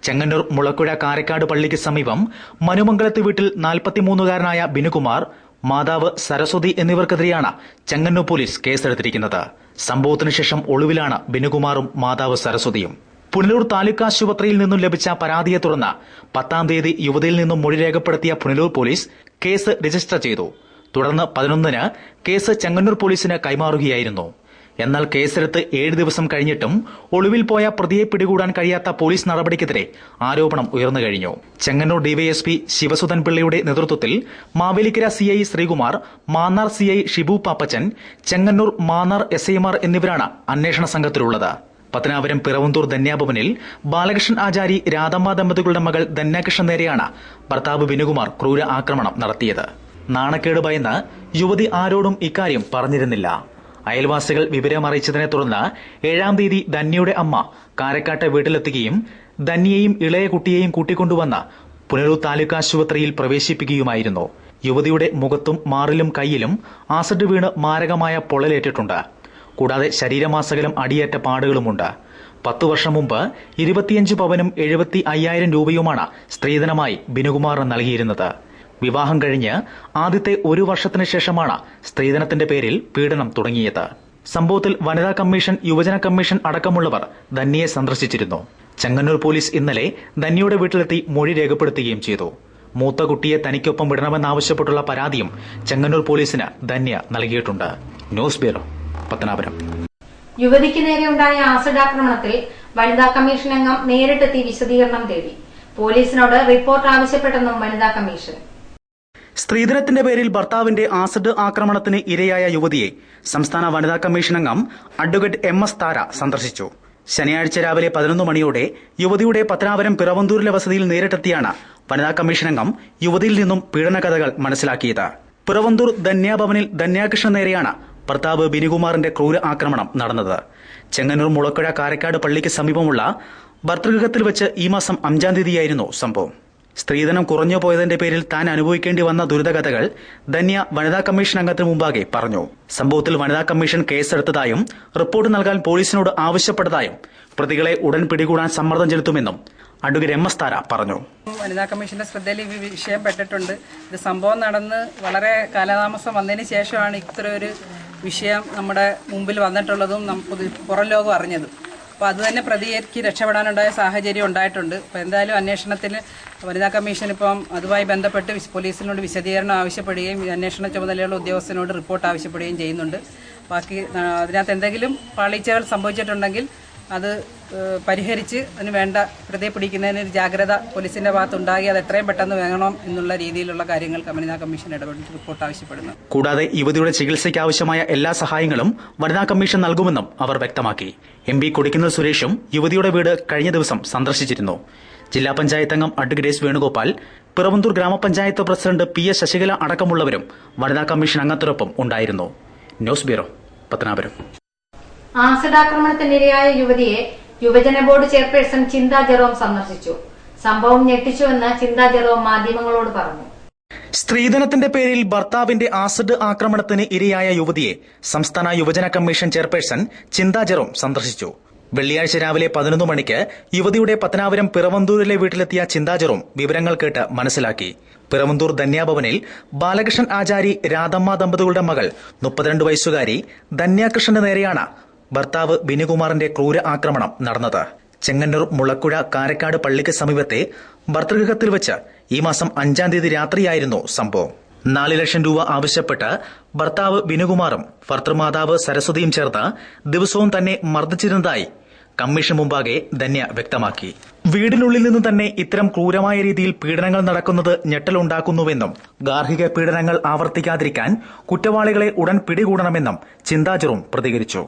ചെങ്ങന്നൂർ മുളക്കുഴ കാരക്കാട് പള്ളിക്ക് സമീപം മനുമംഗലത്ത് വീട്ടിൽ 43-കാരനായ ബിനുകുമാർ, മാതാവ് സരസ്വതി എന്നിവർക്കെതിരെയാണ് ചെങ്ങന്നൂർ പോലീസ് കേസെടുത്തിരിക്കുന്നത്. സംഭവത്തിനു ശേഷം ഒളിവിലാണ് ബിനുകുമാറും മാതാവ് സരസ്വതിയും. പുനലൂർ താലൂക്ക് ആശുപത്രിയിൽ നിന്നും ലഭിച്ച പരാതിയെ തുടർന്ന് 10-ാം തീയതി യുവതിയിൽ നിന്നും മൊഴി രേഖപ്പെടുത്തിയ പുനലൂർ പോലീസ് കേസ് രജിസ്റ്റർ ചെയ്തു. തുടർന്ന് 11-ന് കേസ് ചെങ്ങന്നൂർ പോലീസിന് കൈമാറുകയായിരുന്നു. എന്നാൽ കേസെടുത്ത് 7 ദിവസം കഴിഞ്ഞിട്ടും ഒളിവിൽ പോയ പ്രതിയെ പിടികൂടാൻ കഴിയാത്ത പോലീസ് നടപടിക്കെതിരെ ആരോപണം ഉയർന്നു കഴിഞ്ഞു. ചെങ്ങന്നൂർ ഡിവൈഎസ്പി ശിവസുധൻ പിള്ളയുടെ നേതൃത്വത്തിൽ മാവേലിക്കര CI ശ്രീകുമാർ, മാന്നാർ CI ഷിബു പാപ്പച്ചൻ, ചെങ്ങന്നൂർ മാന്നാർ SIമാർ എന്നിവരാണ് അന്വേഷണ സംഘത്തിലുള്ളത്. പത്തനാപുരം പിറവന്തൂർ ധന്യാഭവനിൽ ബാലകൃഷ്ണൻ ആചാരി രാധമ്മ ദമ്പതികളുടെ മകൾ ധന്യാകൃഷ്ണൻ നേരെയാണ് ഭർത്താവ് ബിനുകുമാർ ക്രൂര ആക്രമണം നടത്തിയത്. നാണക്കേട് ഭയന്ന് യുവതി ആരോടും ഇക്കാര്യം പറഞ്ഞിരുന്നില്ല. അയൽവാസികൾ വിവരമറിയിച്ചതിനെ തുടർന്ന് 7-ാം തീയതി ധന്യയുടെ അമ്മ കാരക്കാട്ടെ വീട്ടിലെത്തുകയും ധന്യയെയും ഇളയ കുട്ടിയെയും കൂട്ടിക്കൊണ്ടുവന്ന് പുനലൂർ താലൂക്ക് ആശുപത്രിയിൽ പ്രവേശിപ്പിക്കുകയുമായിരുന്നു. യുവതിയുടെ മുഖത്തും മാറിലും കൈയിലും ആസിഡ് വീണ് മാരകമായ പൊള്ളലേറ്റിട്ടുണ്ട്. കൂടാതെ ശരീരമാസകലം അടിയേറ്റ പാടുകളുമുണ്ട്. 10 വർഷം മുമ്പ് 25 പവനും 75,000 രൂപയുമാണ് സ്ത്രീധനമായി ബിനുകുമാറിന് നൽകിയിരുന്നത്. വിവാഹം കഴിഞ്ഞ് ആദ്യത്തെ 1 വർഷത്തിന് ശേഷമാണ് സ്ത്രീധനത്തിന്റെ പേരിൽ പീഡനം തുടങ്ങിയത്. സംഭവത്തിൽ വനിതാ കമ്മീഷൻ, യുവജന കമ്മീഷൻ അടക്കമുള്ളവർ ധന്യയെ സന്ദർശിച്ചിരുന്നു. ചെങ്ങന്നൂർ പോലീസ് ഇന്നലെ ധന്യയുടെ വീട്ടിലെത്തി മൊഴി രേഖപ്പെടുത്തുകയും ചെയ്തു. മൂത്ത കുട്ടിയെ തനിക്കൊപ്പം വിടണമെന്നാവശ്യപ്പെട്ടുള്ള പരാതിയും ചെങ്ങന്നൂർ പോലീസിന് ധന്യ നൽകിയിട്ടുണ്ട്. News bureau, Pathanapuram. യുവതിക്ക് നേരെയുണ്ടായ ആസിഡ് ആക്രമണത്തിൽ വനിതാ കമ്മീഷൻ അംഗം നേരിട്ടെത്തി വിശദീകരണം തേടി. പോലീസിനോട് റിപ്പോർട്ട് ആവശ്യപ്പെട്ടെന്നും വനിതാ കമ്മീഷൻ. സ്ത്രീധനത്തിന്റെ പേരിൽ ഭർത്താവിന്റെ ആസിഡ് ആക്രമണത്തിന് ഇരയായ യുവതിയെ സംസ്ഥാന വനിതാ കമ്മീഷൻ അംഗം അഡ്വക്കേറ്റ് MS താര സന്ദർശിച്ചു. ശനിയാഴ്ച രാവിലെ 11 മണിയോടെ യുവതിയുടെ പത്തനാപുരം പിറവന്തൂരിലെ വസതിയിൽ നേരിട്ടെത്തിയാണ് വനിതാ കമ്മീഷൻ അംഗം യുവതിയിൽ നിന്നും പീഡനകഥകൾ മനസ്സിലാക്കിയത്. പിറവന്തൂർ ധന്യാഭവനിൽ ധന്യാകൃഷ്ണൻ നേരെയാണ് ഭർത്താവ് ബിനുകുമാറിന്റെ ക്രൂര ആക്രമണം നടന്നത്. ചെങ്ങന്നൂർ മുളക്കുഴ കാരക്കാട് പള്ളിക്ക് സമീപമുള്ള ഭർതൃഗൃഹത്തിൽ വെച്ച് ഈ മാസം 5-ാം തീയതിയായിരുന്നു സംഭവം. സ്ത്രീധനം കുറഞ്ഞു പോയതിന്റെ പേരിൽ താൻ അനുഭവിക്കേണ്ടി വന്ന ദുരിതകഥകൾ ധന്യ വനിതാ കമ്മീഷൻ അംഗത്തിന് മുമ്പാകെ പറഞ്ഞു. സംഭവത്തിൽ വനിതാ കമ്മീഷൻ കേസെടുത്തതായും റിപ്പോർട്ട് നൽകാൻ പോലീസിനോട് ആവശ്യപ്പെട്ടതായും പ്രതികളെ ഉടൻ പിടികൂടാൻ സമ്മർദ്ദം ചെലുത്തുമെന്നും അഡ്വക്കേറ്റ് MS താര പറഞ്ഞു. വനിതാ കമ്മീഷന്റെ ശ്രദ്ധയിൽ ഈ വിഷയം പെട്ടിട്ടുണ്ട്. ഇത് സംഭവം നടന്ന് വളരെ കാലതാമസം വന്നതിന് ശേഷമാണ് ഇത്ര ഒരു വിഷയം നമ്മുടെ മുമ്പിൽ വന്നിട്ടുള്ളതും പുറം ലോകം അറിഞ്ഞതും. അപ്പോൾ അത് തന്നെ പ്രതിക്ക് രക്ഷപ്പെടാനുണ്ടായ സാഹചര്യം ഉണ്ടായിട്ടുണ്ട്. അപ്പോൾ എന്തായാലും അന്വേഷണത്തിൽ വനിതാ കമ്മീഷൻ ഇപ്പം അതുമായി ബന്ധപ്പെട്ട് പോലീസിനോട് വിശദീകരണം ആവശ്യപ്പെടുകയും അന്വേഷണ ചുമതലയുള്ള ഉദ്യോഗസ്ഥനോട് റിപ്പോർട്ട് ആവശ്യപ്പെടുകയും ചെയ്യുന്നുണ്ട്. ബാക്കി അതിനകത്ത് എന്തെങ്കിലും പാളിച്ചകൾ സംഭവിച്ചിട്ടുണ്ടെങ്കിൽ അത് പരിഹരിച്ച് അതിന് വേണ്ട പ്രതിയെ പിടിക്കുന്നതിന് ഒരു ജാഗ്രത പോലീസിന്റെ ഭാഗത്തുണ്ടാക്കി അത് എത്രയും പെട്ടെന്ന് വേണം എന്നുള്ള രീതിയിലുള്ള കാര്യങ്ങൾ വനിതാ കമ്മീഷൻ ഇടപെട്ട് റിപ്പോർട്ട് ആവശ്യപ്പെടുന്നു. കൂടാതെ യുവതിയുടെ ചികിത്സയ്ക്ക് ആവശ്യമായ എല്ലാ സഹായങ്ങളും വനിതാ കമ്മീഷൻ നൽകുമെന്നും അവർ വ്യക്തമാക്കി. MP കൊടിക്കുന്നിൽ സുരേഷും യുവതിയുടെ വീട് കഴിഞ്ഞ ദിവസം സന്ദർശിച്ചിരുന്നു. ജില്ലാ പഞ്ചായത്ത് അംഗം അഡ്വക്കേറ്റ് S വേണുഗോപാൽ, പിറവന്തൂർ ഗ്രാമപഞ്ചായത്ത് പ്രസിഡന്റ് PS ശശികല അടക്കമുള്ളവരും വനിതാ കമ്മീഷൻ അംഗത്തോടൊപ്പം ഉണ്ടായിരുന്നു. News bureau, Pathanapuram. ആസിഡാക്രമണത്തിനിരയായ യുവതിയെ യുവജന ബോർഡ് ചെയർപേഴ്സൺ ചിന്ത ജെറോം സന്ദർശിച്ചു. സംഭവം ഞെട്ടിച്ചുവെന്ന് ചിന്ത ജെറോം മാധ്യമങ്ങളോട് പറഞ്ഞു. സ്ത്രീധനത്തിന്റെ പേരിൽ ഭർത്താവിന്റെ ആസിഡ് ആക്രമണത്തിന് ഇരയായ യുവതിയെ സംസ്ഥാന യുവജന കമ്മീഷൻ ചെയർപേഴ്സൺ ചിന്ത ജെറോം സന്ദർശിച്ചു. വെള്ളിയാഴ്ച രാവിലെ 11 മണിക്ക് യുവതിയുടെ പത്തനാപുരം പിറവന്തൂരിലെ വീട്ടിലെത്തിയ ചിന്ത ജെറോം വിവരങ്ങൾ കേട്ട് മനസ്സിലാക്കി. പിറവന്തൂർ ധന്യാഭവനിൽ ബാലകൃഷ്ണൻ ആചാരി രാധമ്മ ദമ്പതികളുടെ മകൾ 32 വയസ്സുകാരി ധന്യാകൃഷ്ണന്റെ നേരെയാണ് ഭർത്താവ് ബിനുകുമാറിന്റെ ക്രൂര ആക്രമണം നടന്നത്. ചെങ്ങന്നൂർ മുളക്കുഴ കാരക്കാട് പള്ളിക്ക് സമീപത്തെ ഭർതൃഗൃഹത്തിൽ വെച്ച് ഈ മാസം 5-ാം തീയതി രാത്രിയായിരുന്നു സംഭവം. 4 ലക്ഷം രൂപ ആവശ്യപ്പെട്ട് ഭർത്താവ് ബിനുകുമാറും ഭർത്തൃമാതാവ് സരസ്വതിയും ചേർത്ത് ദിവസവും തന്നെ മർദ്ദിച്ചിരുന്നതായി കമ്മീഷൻ മുമ്പാകെ ധന്യ വ്യക്തമാക്കി. വീടിനുള്ളിൽ നിന്ന് തന്നെ ഇത്തരം ക്രൂരമായ രീതിയിൽ പീഡനങ്ങൾ നടക്കുന്നത് ഞെട്ടലുണ്ടാക്കുന്നുവെന്നും ഗാർഹിക പീഡനങ്ങൾ ആവർത്തിക്കാതിരിക്കാൻ കുറ്റവാളികളെ ഉടൻ പിടികൂടണമെന്നും ചിന്ത ജെറോം പ്രതികരിച്ചു.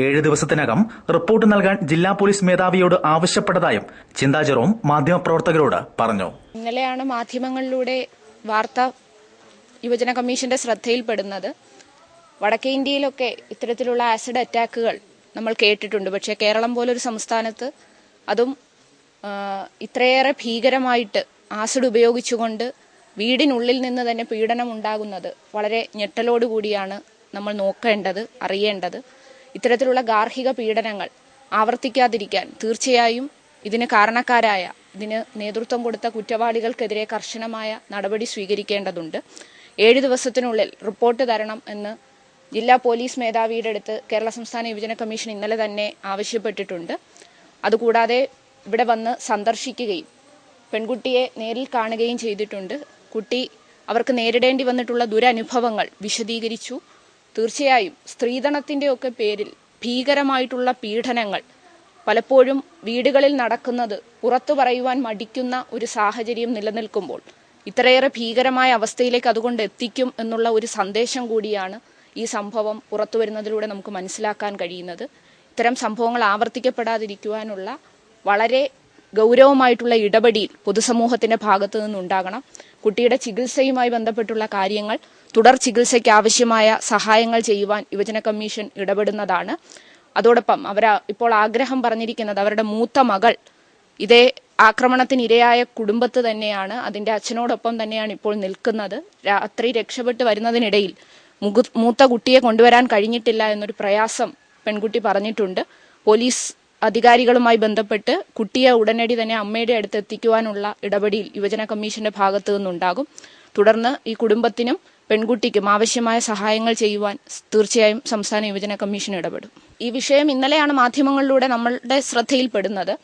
7 ദിവസത്തിനകം റിപ്പോർട്ട് നൽകാൻ ജില്ലാ പോലീസ് മേധാവിയോട് ആവശ്യപ്പെട്ടതായും ചിന്ത ജെറോം മാധ്യമപ്രവർത്തകരോട് പറഞ്ഞു. ഇന്നലെയാണ് മാധ്യമങ്ങളിലൂടെ വാർത്ത യുവജന കമ്മീഷന്റെ ശ്രദ്ധയിൽപ്പെടുന്നത്. വടക്കേ ഇന്ത്യയിലൊക്കെ ഇത്തരത്തിലുള്ള ആസിഡ് അറ്റാക്കുകൾ നമ്മൾ കേട്ടിട്ടുണ്ട്. പക്ഷേ കേരളം പോലൊരു സംസ്ഥാനത്ത് അതും ഇത്രയേറെ ഭീകരമായിട്ട് ആസിഡ് ഉപയോഗിച്ചുകൊണ്ട് വീടിനുള്ളിൽ നിന്ന് തന്നെ പീഡനം ഉണ്ടാകുന്നത് വളരെ ഞെട്ടലോടുകൂടിയാണ് നമ്മൾ നോക്കേണ്ടത്, അറിയേണ്ടത്. ഇത്തരത്തിലുള്ള ഗാർഹിക പീഡനങ്ങൾ ആവർത്തിക്കാതിരിക്കാൻ തീർച്ചയായും ഇതിന് കാരണക്കാരായ, ഇതിന് നേതൃത്വം കൊടുത്ത കുറ്റവാളികൾക്കെതിരെ കർശനമായ നടപടി സ്വീകരിക്കേണ്ടതുണ്ട്. 7 ദിവസത്തിനുള്ളിൽ റിപ്പോർട്ട് തരണം എന്ന് ജില്ലാ പോലീസ് മേധാവിയുടെ അടുത്ത് കേരള സംസ്ഥാന യുവജന കമ്മീഷൻ ഇന്നലെ തന്നെ ആവശ്യപ്പെട്ടിട്ടുണ്ട്. അതുകൂടാതെ ഇവിടെ വന്ന് സന്ദർശിക്കുകയും പെൺകുട്ടിയെ നേരിൽ കാണുകയും ചെയ്തിട്ടുണ്ട്. കുട്ടി അവർക്ക് നേരിടേണ്ടി വന്നിട്ടുള്ള ദുരനുഭവങ്ങൾ വിശദീകരിച്ചു. തീർച്ചയായും സ്ത്രീധനത്തിൻ്റെയൊക്കെ പേരിൽ ഭീകരമായിട്ടുള്ള പീഡനങ്ങൾ പലപ്പോഴും വീടുകളിൽ നടക്കുന്നത് പുറത്തു പറയുവാൻ മടിക്കുന്ന ഒരു സാഹചര്യം നിലനിൽക്കുമ്പോൾ ഇത്രയേറെ ഭീകരമായ അവസ്ഥയിലേക്ക് അതുകൊണ്ട് എത്തിക്കും എന്നുള്ള ഒരു സന്ദേശം കൂടിയാണ് ഈ സംഭവം പുറത്തു വരുന്നതിലൂടെ നമുക്ക് മനസ്സിലാക്കാൻ കഴിയുന്നത്. ഇത്തരം സംഭവങ്ങൾ ആവർത്തിക്കപ്പെടാതിരിക്കുവാനുള്ള വളരെ ഗൗരവമായിട്ടുള്ള ഇടപെടൽ പൊതുസമൂഹത്തിന്റെ ഭാഗത്തു നിന്നുണ്ടാകണം. കുട്ടിയുടെ ചികിത്സയുമായി ബന്ധപ്പെട്ടുള്ള കാര്യങ്ങൾ, തുടർ ചികിത്സയ്ക്ക് ആവശ്യമായ സഹായങ്ങൾ ചെയ്യുവാൻ യുവജന കമ്മീഷൻ ഇടപെടുന്നതാണ്. അതോടൊപ്പം അവർ ഇപ്പോൾ ആഗ്രഹം പറഞ്ഞിരിക്കുന്നത് അവരുടെ മൂത്ത മകൾ ഇതേ ആക്രമണത്തിനിരയായ കുടുംബത്ത് തന്നെയാണ്, അതിന്റെ അച്ഛനോടൊപ്പം തന്നെയാണ് ഇപ്പോൾ നിൽക്കുന്നത്. രാത്രി രക്ഷപ്പെട്ട് വരുന്നതിനിടയിൽ മൂത്ത കുട്ടിയെ കൊണ്ടുവരാൻ കഴിഞ്ഞിട്ടില്ല എന്നൊരു പ്രയാസം പെൺകുട്ടി പറഞ്ഞിട്ടുണ്ട്. പോലീസ് അധികാരികളുമായി ബന്ധപ്പെട്ട് കുട്ടിയെ ഉടനടി തന്നെ അമ്മയുടെ അടുത്ത് എത്തിക്കുവാനുള്ള ഇടപെടൽ യുവജന കമ്മീഷന്റെ ഭാഗത്തു നിന്നുണ്ടാകും. തുടർന്ന് ഈ കുടുംബത്തിനും പെൺകുട്ടിക്കും ആവശ്യമായ സഹായങ്ങൾ ചെയ്യുവാൻ തീർച്ചയായും സംസ്ഥാന യുവജന കമ്മീഷൻ ഇടപെടും. ഈ വിഷയം ഇന്നലെയാണ് മാധ്യമങ്ങളിലൂടെ നമ്മളുടെ ശ്രദ്ധയിൽപ്പെടുന്നത്.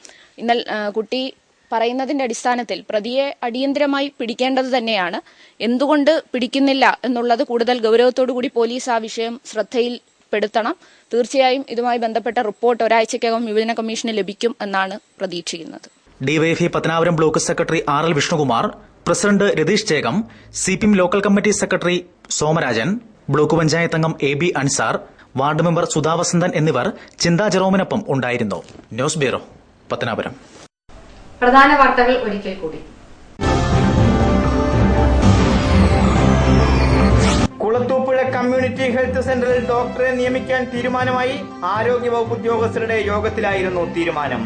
ഇന്നലെ കുട്ടി പറയുന്നതിന്റെ അടിസ്ഥാനത്തിൽ പ്രതിയെ അടിയന്തരമായി പിടിക്കേണ്ടത് തന്നെയാണ്. എന്തുകൊണ്ട് പിടിക്കുന്നില്ല എന്നുള്ളത് കൂടുതൽ ഗൗരവത്തോടു കൂടി പോലീസ് ആ വിഷയം ശ്രദ്ധയിൽപ്പെടുത്തണം. തീർച്ചയായും ഇതുമായി ബന്ധപ്പെട്ട റിപ്പോർട്ട് ഒരാഴ്ചക്കകം യുവജന കമ്മീഷന് ലഭിക്കും എന്നാണ് പ്രതീക്ഷിക്കുന്നത്. DYFI Pathanapuram block secretary RL Vishnukumar, president Ratheesh Chekam, CPM local committee secretary Somarajan, block panchayat അംഗം AB അൻസാർ, വാർഡ് മെമ്പർ സുധാവസന്തൻ എന്നിവർ ചിന്ത ജെറോമിനൊപ്പം ഉണ്ടായിരുന്നു. News bureau, Pathanapuram. പ്രധാന വാർത്തകൾ ഒരിക്കൽ കൂടി. കുളത്തൂപ്പുഴ കമ്മ്യൂണിറ്റി ഹെൽത്ത് സെന്ററിൽ ഡോക്ടറെ നിയമിക്കാൻ തീരുമാനമായി. ആരോഗ്യവകുപ്പ് ഉദ്യോഗസ്ഥരുടെ യോഗത്തിലായിരുന്നു തീരുമാനം.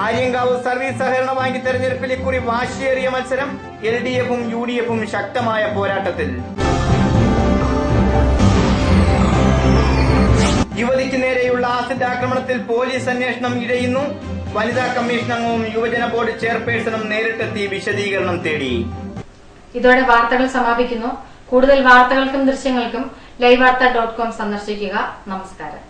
ആര്യങ്കാവ് സർവീസ് സഹകരണ ബാങ്ക് തെരഞ്ഞെടുപ്പിൽ ഇക്കുറി വാശിയേറിയ മത്സരം. LDFും UDFും ശക്തമായ പോരാട്ടത്തിൽ. യുവതിക്ക് നേരെയുള്ള ആസിഡ് ആക്രമണത്തിൽ പോലീസ് അന്വേഷണം ഇഴയുന്നു. വനിതാ കമ്മീഷൻ അംഗവും യുവജന ബോർഡ് ചെയർപേഴ്സണും നേരിട്ടെത്തി വിശദീകരണം തേടി. ഇതോടെ വാർത്തകൾ സമാപിക്കുന്നു. കൂടുതൽ വാർത്തകൾക്കും ദൃശ്യങ്ങൾക്കും livevarta.com സന്ദർശിക്കുക. നമസ്കാരം.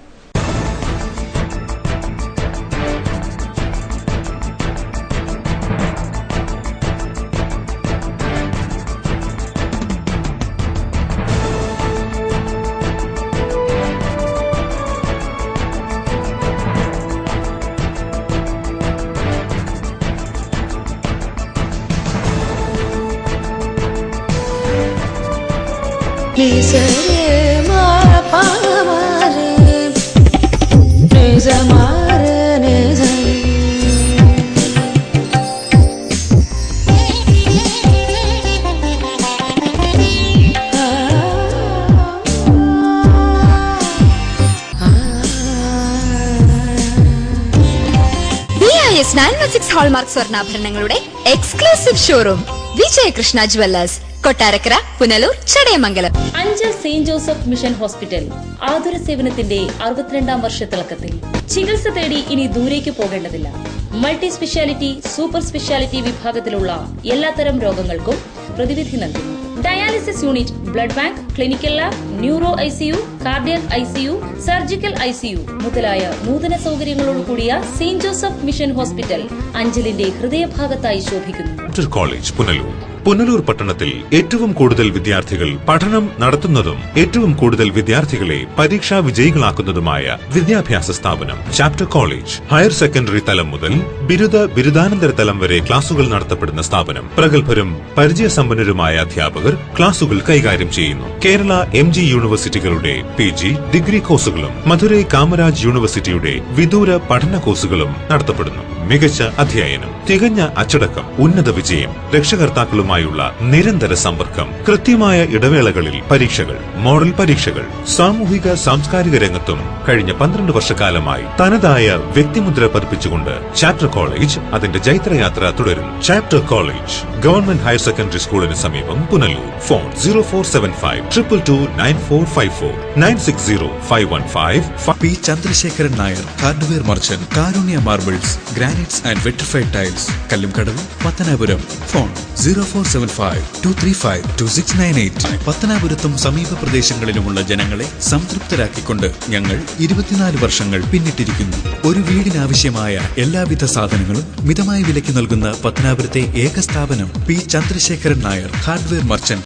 BIS 916 ഹോൾമാർക്ക് സ്വർണ്ണാഭരണങ്ങളുടെ exclusive showroom Vijayakrishna jewellers, Kottarakkara, Punalur, Chadayamangalam. Anchal saint Joseph mission hospital ആതുര സേവനത്തിന്റെ 62ാം വർഷത്തിളക്കത്തിൽ. ചികിത്സ തേടി ഇനി ദൂരേക്ക് പോകേണ്ടതില്ല. മൾട്ടി സ്പെഷ്യാലിറ്റി, സൂപ്പർ സ്പെഷ്യാലിറ്റി വിഭാഗത്തിലുള്ള എല്ലാത്തരം രോഗങ്ങൾക്കും പ്രതിവിധി നൽകുന്നു. Dialysis unit, blood bank, clinical lab, neuro ICU, cardiac ICU, surgical ICU മുതലായ നൂതന സൗകര്യങ്ങളോട് കൂടിയ സെയിന്റ് ജോസഫ് മിഷൻ ഹോസ്പിറ്റൽ അഞ്ചലിന്റെ ഹൃദയഭാഗത്തായി ശോഭിക്കുന്നു. കോളേജ് പുനലൂർ. പുനലൂർ പട്ടണത്തിൽ ഏറ്റവും കൂടുതൽ വിദ്യാർത്ഥികൾ പഠനം നടത്തുന്നതും ഏറ്റവും കൂടുതൽ വിദ്യാർത്ഥികളെ പരീക്ഷാ വിജയികളാക്കുന്നതുമായ വിദ്യാഭ്യാസ സ്ഥാപനം ചാപ്റ്റർ കോളേജ്. ഹയർ സെക്കൻഡറി തലം മുതൽ ബിരുദാനന്തര തലം വരെ ക്ലാസുകൾ നടത്തപ്പെടുന്ന സ്ഥാപനം. പ്രഗത്ഭരും പരിചയസമ്പന്നരുമായ അധ്യാപകർ ക്ലാസുകൾ കൈകാര്യം ചെയ്യുന്നു. കേരള MG യൂണിവേഴ്സിറ്റികളുടെ PG ഡിഗ്രി കോഴ്സുകളും മധുരൈ കാമരാജ് യൂണിവേഴ്സിറ്റിയുടെ വിദൂര പഠന കോഴ്സുകളും നടത്തപ്പെടുന്നു. മികച്ച അധ്യയനം, തികഞ്ഞ അച്ചടക്കം, ഉന്നത വിജയം, രക്ഷകർത്താക്കളുമായുള്ള നിരന്തര സമ്പർക്കം, കൃത്യമായ ഇടവേളകളിൽ പരീക്ഷകൾ, മോഡൽ പരീക്ഷകൾ. സാമൂഹിക സാംസ്കാരിക രംഗത്തും കഴിഞ്ഞ 12 വർഷക്കാലമായി തനതായ വ്യക്തിമുദ്ര പതിപ്പിച്ചുകൊണ്ട് ചാപ്റ്റർ കോളേജ് അതിന്റെ ജൈത്രയാത്ര തുടരുന്നു. Chapter college government higher secondary സ്കൂളിന് സമീപം, Punalur. Phone 0475 222 9454 960 515. P Chandrasekharan Nair, hardware merchant, Karunya marbles, granites and vitrified tiles, Kallumkadavu, Pathanapuram. Phone 0475 235 2698. പത്തനാപുരത്തും സമീപ പ്രദേശങ്ങളിലുമുള്ള ജനങ്ങളെ സംതൃപ്തരാക്കിക്കൊണ്ട് ഞങ്ങൾ 24 വർഷങ്ങൾ പിന്നിട്ടിരിക്കുന്നു. ഒരു വീടിനാവശ്യമായ എല്ലാവിധ സാധനങ്ങളും മിതമായ വിലയ്ക്ക് നൽകുന്ന പത്തനാപുരത്തെ ഏക സ്ഥാപനം P Chandrasekharan Nair, hardware merchant.